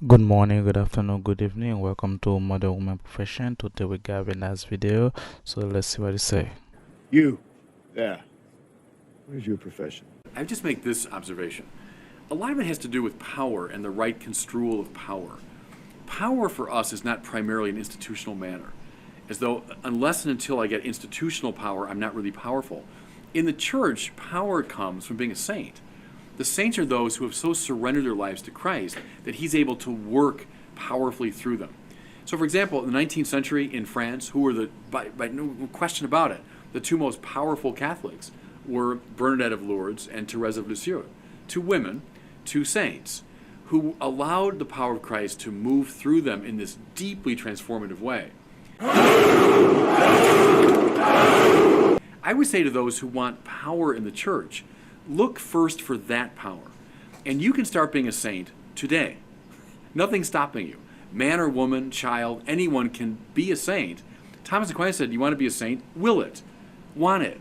Good morning, good afternoon, good evening. Welcome to Modern Woman Profession. Today we got a nice video. So let's see what it say. You, there. What is your profession? I just make this observation. A lot of it has to do with power and the right construal of power. Power for us is not primarily an institutional manner, as though unless and until I get institutional power, I'm not really powerful. In the church, power comes from being a saint. The saints are those who have so surrendered their lives to Christ that he's able to work powerfully through them. So, for example, in the 19th century in France, who were by no question about it, the two most powerful Catholics were Bernadette of Lourdes and Thérèse of Lisieux, two women, two saints, who allowed the power of Christ to move through them in this deeply transformative way. I would say to those who want power in the church, look first for that power. And you can start being a saint today. Nothing's stopping you. Man or woman, child, anyone can be a saint. Thomas Aquinas said, you want to be a saint? Will it. Want it.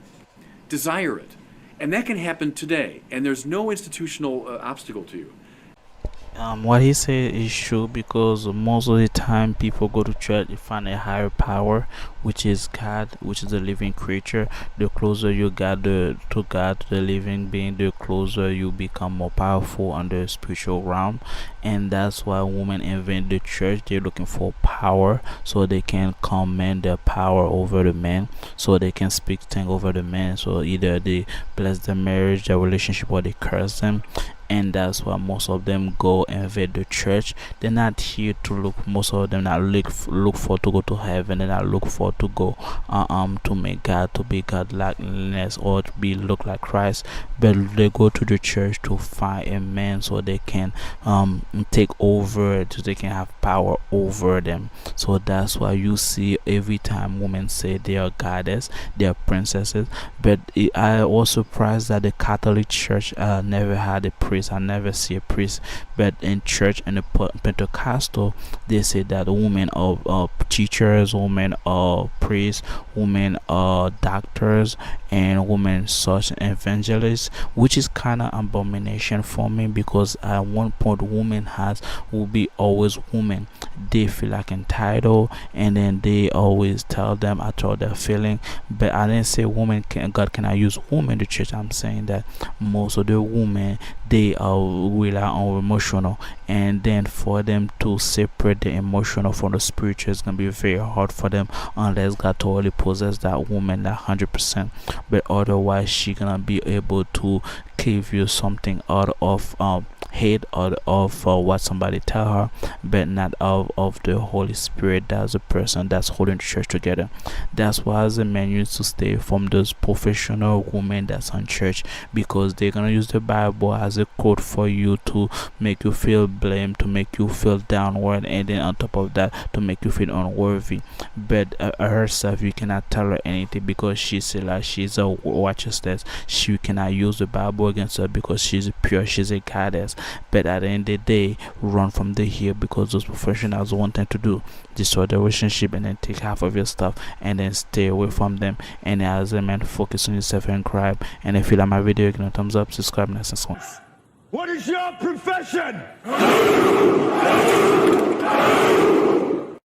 Desire it. And that can happen today. And there's no institutional obstacle to you. What he said is true because most of the time people go to church to find a higher power, which is God, which is the living creature. The closer you get to God, the living being, the closer you become more powerful on the spiritual realm. And that's why women invent the church. They're looking for power so they can command their power over the men, so they can speak things over the men. So either they bless the marriage, their relationship, or they curse them. And that's why most of them go invade the church. They're not here to look. Most of them not look for to go to heaven. They're not look for to go to make God, to be God likeness, or to be look like Christ. But they go to the church to find a man so they can take over, so they can have power over them. So that's why you see every time women say they are goddess, they are princesses. But I was surprised that the Catholic Church never had a priest. I never see a priest, but in church and the Pentecostal, they say that women are teachers, women are priests, women are doctors, and women such evangelists, which is kind of abomination for me because at one point women will be always women. They feel like entitled, and then they always tell them I told their feeling. But I didn't say God cannot use women in the church. I'm saying that most of the women, they rely on emotional, and then for them to separate the emotional from the spiritual is gonna be very hard for them unless God totally possess that woman 100%. But otherwise she gonna be able to give you something out of hate, out of what somebody tell her, but not out of the Holy Spirit. That's the person that's holding the church together. That's why as a man you need to stay from those professional women that's on church, because they're gonna use the Bible as a quote for you to make you feel blamed, to make you feel downward, and then on top of that to make you feel unworthy. But herself, you cannot tell her anything because she said like she's a righteousness. She cannot use the Bible against her because she's pure, she's a goddess. But at the end of the day, run from the hill, because those professionals want them to do destroy the relationship and then take half of your stuff and then stay away from them. And as a man, focus on yourself and cry. And if you like my video, give me a thumbs up, subscribe, and so on. What is your profession?